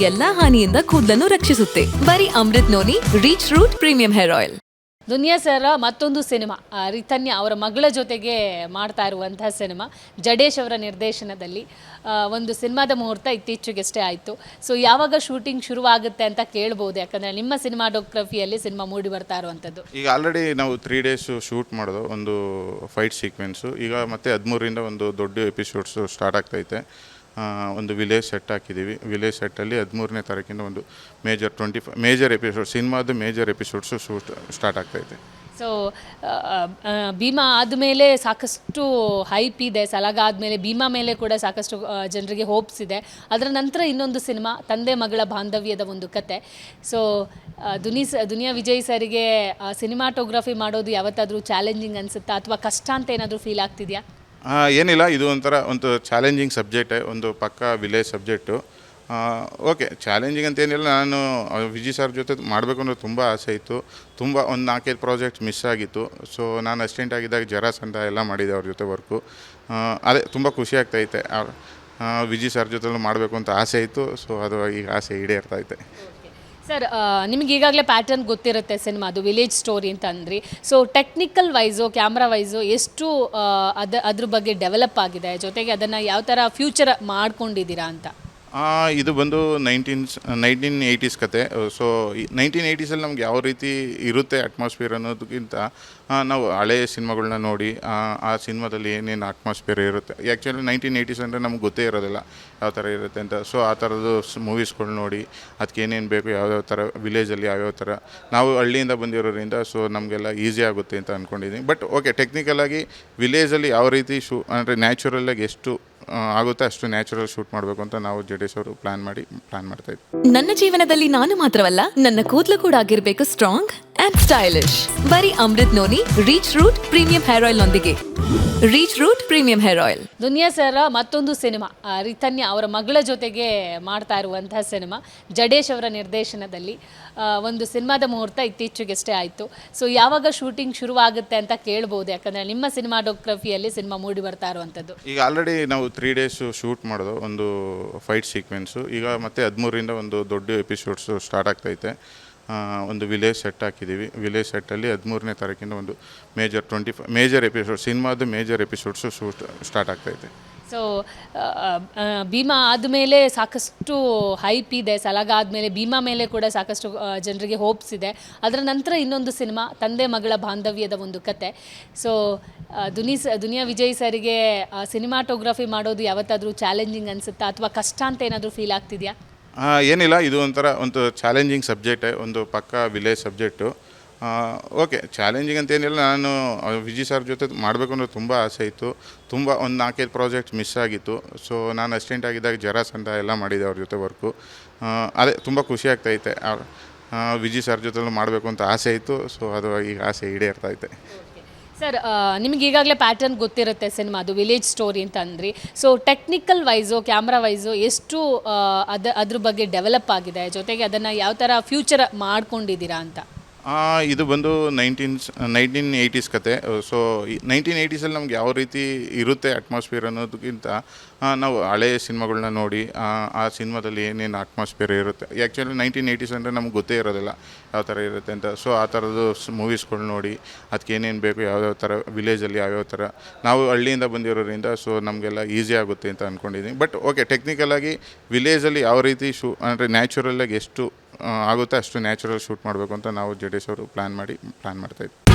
ಎಲ್ಲಾ ಹಾನಿಯಿಂದ ಕೂದಲನ್ನು ರಕ್ಷಿಸುತ್ತೆ. ಬರೀ Amrut noni reach root premium hair oil. Duniya ಸರ ಮತ್ತೊಂದು ಸಿನಿಮಾ ರಿತನ್ಯ ಅವರ ಮಗಳ ಜೊತೆಗೆ ಮಾಡ್ತಾ ಇರುವಂತಹ ಸಿನಿಮಾ ಜಡೇಶ್ ಅವರ ನಿರ್ದೇಶನದಲ್ಲಿ ಒಂದು ಸಿನಿಮಾದ ಮುಹೂರ್ತ ಇತ್ತೀಚೆಗಷ್ಟೇ ಆಯಿತು. ಸೊ ಯಾವಾಗ ಶೂಟಿಂಗ್ ಶುರುವಾಗುತ್ತೆ ಅಂತ ಕೇಳ್ಬೋದು, ಯಾಕಂದರೆ ನಿಮ್ಮ ಸಿನಿಮಾಟೋಗ್ರಫಿಯಲ್ಲಿ ಸಿನಿಮಾ ಮೂಡಿ ಬರ್ತಾ ಇರುವಂಥದ್ದು. ಈಗ ಆಲ್ರೆಡಿ ನಾವು 3 days ಶೂಟ್ ಮಾಡೋದು ಒಂದು ಫೈಟ್ ಸೀಕ್ವೆನ್ಸು. ಈಗ ಮತ್ತೆ 13ರಿಂದ ಒಂದು ದೊಡ್ಡ ಎಪಿಸೋಡ್ಸು ಸ್ಟಾರ್ಟ್ ಆಗ್ತೈತೆ. ಒಂದು ವಿಲೇಜ್ ಸೆಟ್ ಹಾಕಿದ್ದೀವಿ. ವಿಲೇಜ್ ಸೆಟ್ಟಲ್ಲಿ 13ನೇ ತಾರೀಕಿಂದ ಒಂದು ಮೇಜರ್ ಎಪಿಸೋಡ್ ಸಿನಿಮಾದ ಮೇಜರ್ ಎಪಿಸೋಡ್ಸು ಸ್ಟಾರ್ಟ್ ಆಗ್ತೈತೆ. ಸೊ ಭೀಮಾ ಆದಮೇಲೆ ಸಾಕಷ್ಟು ಹೈಪ್ ಇದೆ, ಸಲಗ ಆದಮೇಲೆ ಭೀಮಾ ಮೇಲೆ ಕೂಡ ಸಾಕಷ್ಟು ಜನರಿಗೆ ಹೋಪ್ಸ್ ಇದೆ. ಅದರ ನಂತರ ಇನ್ನೊಂದು ಸಿನಿಮಾ ತಂದೆ ಮಗಳ ಬಾಂಧವ್ಯದ ಒಂದು ಕತೆ. ಸೊ ದುನಿಯಾ ವಿಜಯ್ ಸರಿಗೆ ಸಿನಿಮಾಟೋಗ್ರಫಿ ಮಾಡೋದು ಯಾವತ್ತಾದರೂ ಚಾಲೆಂಜಿಂಗ್ ಅನಿಸುತ್ತಾ ಅಥವಾ ಕಷ್ಟ ಅಂತ ಏನಾದರೂ ಫೀಲ್ ಆಗ್ತಿದೆಯಾ? ಏನಿಲ್ಲ, ಇದು ಒಂದು ಚಾಲೆಂಜಿಂಗ್ ಸಬ್ಜೆಕ್ಟೇ, ಒಂದು ಪಕ್ಕ ವಿಲೇಜ್ ಸಬ್ಜೆಕ್ಟು. ಓಕೆ, ಚಾಲೆಂಜಿಂಗ್ ಅಂತ ಏನಿಲ್ಲ. ನಾನು ವಿಜಯ್ ಸರ್ ಜೊತೆ ಮಾಡಬೇಕು ಅನ್ನೋದು ತುಂಬ ಆಸೆ ಇತ್ತು. ಒಂದು 4-5 ಪ್ರಾಜೆಕ್ಟ್ ಮಿಸ್ ಆಗಿತ್ತು. ಸೊ ನಾನು ಅಸಿಸ್ಟೆಂಟ್ ಆಗಿದ್ದಾಗ ಜರಾಸಂಧ ಎಲ್ಲ ಮಾಡಿದೆ ಅವ್ರ ಜೊತೆ ವರ್ಕು. ಅದೇ ತುಂಬ ಖುಷಿ ಆಗ್ತೈತೆ. ವಿಜಯ್ ಸರ್ ಜೊತೆ ಮಾಡಬೇಕು ಅಂತ ಆಸೆ ಇತ್ತು. ಸೊ ಅದು ಈಗ ಆಸೆ ಈಡೇರ್ತೈತೆ. ಸರ್, ನಿಮಗೆ ಈಗಾಗಲೇ ಪ್ಯಾಟರ್ನ್ ಗೊತ್ತಿರುತ್ತೆ ಸಿನಿಮಾದು, ವಿಲೇಜ್ ಸ್ಟೋರಿ ಅಂತ ಅಂದ್ರಿ. So technical wise, camera wise ಎಷ್ಟು ಅದ್ರ ಬಗ್ಗೆ ಡೆವಲಪ್ ಆಗಿದೆ, ಜೊತೆಗೆ ಅದನ್ನು ಯಾವ ಥರ ಫ್ಯೂಚರ್ ಮಾಡ್ಕೊಂಡಿದ್ದೀರಾ ಅಂತ? ಇದು ಬಂದು 1980s ಕತೆ. ಸೊ 1980ಸಲ್ಲಿ ನಮ್ಗೆ ಯಾವ ರೀತಿ ಇರುತ್ತೆ ಅಟ್ಮಾಸ್ಫಿಯರ್ ಅನ್ನೋದಕ್ಕಿಂತ ನಾವು ಹಳೆಯ ಸಿನಿಮಾಗಳನ್ನ ನೋಡಿ ಆ ಸಿನಿಮಾದಲ್ಲಿ ಏನೇನು ಅಟ್ಮಾಸ್ಫಿಯರ್ ಇರುತ್ತೆ. ಆ್ಯಕ್ಚುಲಿ 1980s ಅಂದರೆ ನಮ್ಗೆ ಗೊತ್ತೇ ಇರೋದಿಲ್ಲ ಯಾವ ಥರ ಇರುತ್ತೆ ಅಂತ. ಸೊ ಆ ಥರದ್ದು ಮೂವೀಸ್ಗಳು ನೋಡಿ ಅದಕ್ಕೆ ಏನೇನು ಬೇಕು, ಯಾವ್ಯಾವ ಥರ ವಿಲೇಜಲ್ಲಿ ಯಾವ್ಯಾವ ಥರ ನಾವು ಹಳ್ಳಿಯಿಂದ ಬಂದಿರೋದ್ರಿಂದ ಸೊ ನಮಗೆಲ್ಲ ಈಸಿ ಆಗುತ್ತೆ ಅಂತ ಅಂದ್ಕೊಂಡಿದ್ದೀನಿ. ಬಟ್ ಓಕೆ, ಟೆಕ್ನಿಕಲಾಗಿ ವಿಲೇಜಲ್ಲಿ ಯಾವ ರೀತಿ ಅಂದರೆ ನ್ಯಾಚುರಲಾಗಿ ಎಷ್ಟು ಆಗುತ್ತೆ ಅಷ್ಟು ನ್ಯಾಚುರಲ್ ಶೂಟ್ ಮಾಡಬೇಕು ಅಂತ ನಾವು ಜಡೇಶ್ ಅವರು ಪ್ಲಾನ್ ಮಾಡ್ತಾ ಇದ್ವಿ. ನನ್ನ ಜೀವನದಲ್ಲಿ ನಾನು ಮಾತ್ರವಲ್ಲ, ನನ್ನ ಕೂದಲು ಕೂಡ ಆಗಿರ್ಬೇಕು ಸ್ಟ್ರಾಂಗ್ ಅಂಡ್ ಸ್ಟೈಲಿಶ್. ಬರೀ Amrut noni reach root premium hair oil ನೊಂದಿಗೆ. Reach root premium hair oil. Duniya ಸರ ಮತ್ತೊಂದು ಸಿನಿಮಾ ರಿತನ್ಯ ಅವರ ಮಗಳ ಜೊತೆಗೆ ಮಾಡ್ತಾ ಇರುವಂತಹ ಸಿನಿಮಾ ಜಡೇಶ್ ಅವರ ನಿರ್ದೇಶನದಲ್ಲಿ ಒಂದು ಸಿನಿಮಾದ ಮುಹೂರ್ತ ಇತ್ತೀಚೆಗಷ್ಟೇ ಆಯಿತು. ಸೊ ಯಾವಾಗ ಶೂಟಿಂಗ್ ಶುರುವಾಗುತ್ತೆ ಅಂತ ಕೇಳ್ಬೋದು, ಯಾಕಂದರೆ ನಿಮ್ಮ ಸಿನಿಮಾಟೋಗ್ರಫಿಯಲ್ಲಿ ಸಿನಿಮಾ ಮೂಡಿ ಬರ್ತಾ ಇರುವಂಥದ್ದು. ಈಗ ಆಲ್ರೆಡಿ ನಾವು 3 days ಶೂಟ್ ಮಾಡೋದು ಒಂದು ಫೈಟ್ ಸೀಕ್ವೆನ್ಸು. ಈಗ ಮತ್ತೆ 13ರಿಂದ ಒಂದು ದೊಡ್ಡ ಎಪಿಸೋಡ್ಸು ಸ್ಟಾರ್ಟ್ ಆಗ್ತೈತೆ. ಒಂದು ವಿಲೇಜ್ ಸೆಟ್ ಹಾಕಿದ್ದೀವಿ. ವಿಲೇಜ್ ಸೆಟ್ಟಲ್ಲಿ 13ನೇ ತಾರೀಕಿಂದ ಒಂದು ಮೇಜರ್ ಎಪಿಸೋಡ್ ಸಿನಿಮಾದ ಮೇಜರ್ ಎಪಿಸೋಡ್ಸು ಸ್ಟಾರ್ಟ್ ಆಗ್ತೈತೆ. ಸೊ ಭೀಮಾ ಆದಮೇಲೆ ಸಾಕಷ್ಟು ಹೈಪ್ ಇದೆ, ಸಲಗ ಆದಮೇಲೆ ಭೀಮಾ ಮೇಲೆ ಕೂಡ ಸಾಕಷ್ಟು ಜನರಿಗೆ ಹೋಪ್ಸ್ ಇದೆ. ಅದರ ನಂತರ ಇನ್ನೊಂದು ಸಿನಿಮಾ ತಂದೆ ಮಗಳ ಬಾಂಧವ್ಯದ ಒಂದು ಕತೆ. ಸೊ ದುನಿಯಾ ವಿಜಯ್ ಸರಿಗೆ ಸಿನಿಮಾಟೋಗ್ರಫಿ ಮಾಡೋದು ಯಾವತ್ತಾದರೂ ಚಾಲೆಂಜಿಂಗ್ ಅನಿಸುತ್ತಾ ಅಥವಾ ಕಷ್ಟ ಅಂತ ಏನಾದರೂ ಫೀಲ್ ಆಗ್ತಿದೆಯಾ? ಏನಿಲ್ಲ, ಇದು ಒಂದು ಚಾಲೆಂಜಿಂಗ್ ಸಬ್ಜೆಕ್ಟೇ, ಒಂದು ಪಕ್ಕ ವಿಲೇಜ್ ಸಬ್ಜೆಕ್ಟು. ಓಕೆ, ಚಾಲೆಂಜಿಂಗ್ ಅಂತ ಏನಿಲ್ಲ. ನಾನು ವಿಜಯ್ ಸರ್ ಜೊತೆ ಮಾಡಬೇಕು ಅನ್ನೋದು ತುಂಬ ಆಸೆ ಇತ್ತು. ಒಂದು 4-5 ಪ್ರಾಜೆಕ್ಟ್ ಮಿಸ್ ಆಗಿತ್ತು. ಸೊ ನಾನು ಅಸಿಸ್ಟೆಂಟ್ ಆಗಿದ್ದಾಗ ಜರಾಸಂಧ ಎಲ್ಲ ಮಾಡಿದೆ ಅವ್ರ ಜೊತೆ ವರ್ಕು. ಅದೇ ತುಂಬ ಖುಷಿ ಆಗ್ತೈತೆ. ವಿಜಯ್ ಸರ್ ಜೊತೆ ಮಾಡಬೇಕು ಅಂತ ಆಸೆ ಇತ್ತು. ಸೊ ಅದು ಈಗ ಆಸೆ ಈಡೇರ್ತೈತೆ. ಸರ್, ನಿಮಗೆ ಈಗಾಗಲೇ ಪ್ಯಾಟರ್ನ್ ಗೊತ್ತಿರುತ್ತೆ ಸಿನಿಮಾದು, ವಿಲೇಜ್ ಸ್ಟೋರಿ ಅಂತ ಅಂದ್ರಿ. So technical wise, camera wise ಎಷ್ಟು ಅದ್ರ ಬಗ್ಗೆ ಡೆವಲಪ್ ಆಗಿದೆ, ಜೊತೆಗೆ ಅದನ್ನು ಯಾವ ಥರ ಫ್ಯೂಚರ್ ಮಾಡ್ಕೊಂಡಿದ್ದೀರಾ ಅಂತ? ಇದು ಬಂದು 1980s ಕತೆ. ಸೊ 1980ಸಲ್ಲಿ ನಮ್ಗೆ ಯಾವ ರೀತಿ ಇರುತ್ತೆ ಅಟ್ಮಾಸ್ಫಿಯರ್ ಅನ್ನೋದಕ್ಕಿಂತ ನಾವು ಹಳೆಯ ಸಿನಿಮಾಗಳನ್ನ ನೋಡಿ ಆ ಸಿನಿಮಾದಲ್ಲಿ ಏನೇನು ಅಟ್ಮಾಸ್ಫಿಯರ್ ಇರುತ್ತೆ. ಆ್ಯಕ್ಚುಲಿ 1980s ಅಂದರೆ ನಮ್ಗೆ ಗೊತ್ತೇ ಇರೋದಿಲ್ಲ ಯಾವ ಥರ ಇರುತ್ತೆ ಅಂತ. ಸೊ ಆ ಥರದ್ದು ಮೂವೀಸ್ಗಳು ನೋಡಿ ಅದಕ್ಕೆ ಏನೇನು ಬೇಕು, ಯಾವ್ಯಾವ ಥರ ವಿಲೇಜಲ್ಲಿ ಯಾವ್ಯಾವ ಥರ ನಾವು ಹಳ್ಳಿಯಿಂದ ಬಂದಿರೋದ್ರಿಂದ ಸೊ ನಮಗೆಲ್ಲ ಈಸಿ ಆಗುತ್ತೆ ಅಂತ ಅಂದ್ಕೊಂಡಿದ್ದೀನಿ. ಬಟ್ ಓಕೆ, ಟೆಕ್ನಿಕಲಾಗಿ ವಿಲೇಜಲ್ಲಿ ಯಾವ ರೀತಿ ಅಂದರೆ ನ್ಯಾಚುರಲಾಗಿ ಎಷ್ಟು ಆಗುತ್ತೆ ಅಷ್ಟು ನ್ಯಾಚುರಲ್ ಶೂಟ್ ಮಾಡಬೇಕು ಅಂತ ನಾವು ಜಡೇಶ್ ಅವರು ಪ್ಲಾನ್ ಮಾಡ್ತಾಯಿದ್ವಿ.